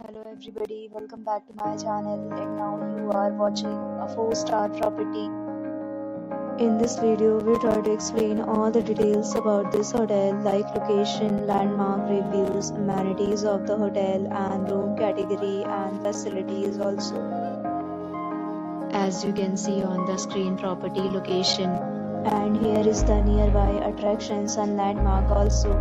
Hello everybody, welcome back to my channel, and now you are watching a 4-star property. In this video, we try to explain all the details about this hotel like location, landmark reviews, amenities of the hotel and room category and facilities also. As you can see on the screen, property location, and here is the nearby attractions and landmark also.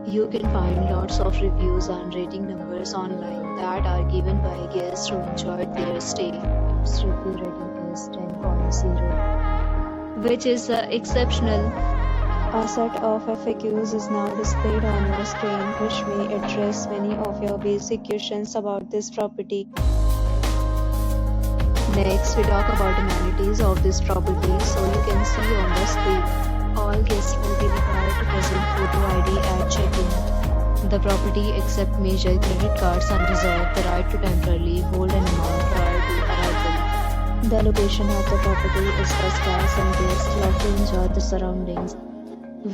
You can find lots of reviews and rating numbers online that are given by guests who enjoyed their stay. Its review rating is 10.0, which is exceptional. A set of FAQs is now displayed on your screen, which may address many of your basic questions about this property. Next, we talk about amenities of this property, so you can see on the screen. All guests will be required to present photo ID at check-in. The property accepts major credit cards and reserves the right to temporarily hold an amount prior to arrival. The location of the property is first class and guests love to enjoy the surroundings.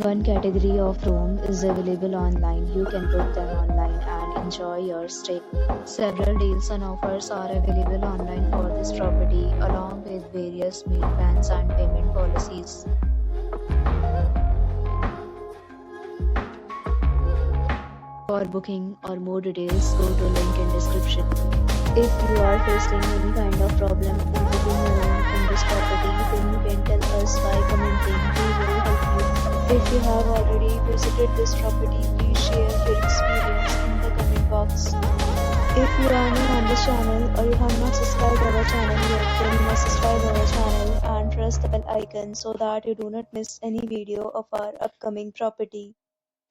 One category of room is available online. You can book them online and enjoy your stay. Several deals and offers are available online for this property, along with various meal plans and payment policies. For booking or more details, go to link in description. If you are facing any kind of problem in booking a room in this property, then you can tell us by commenting. We will help you. If you have already visited this property, please share your experience in the comment box. If you are new on this channel or you have not subscribed our channel yet, then you must subscribe our channel and press the bell icon so that you do not miss any video of our upcoming property.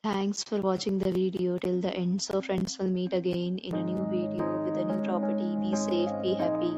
Thanks for watching the video till the end. So friends, will meet again in a new video with a new property. Be safe, be happy.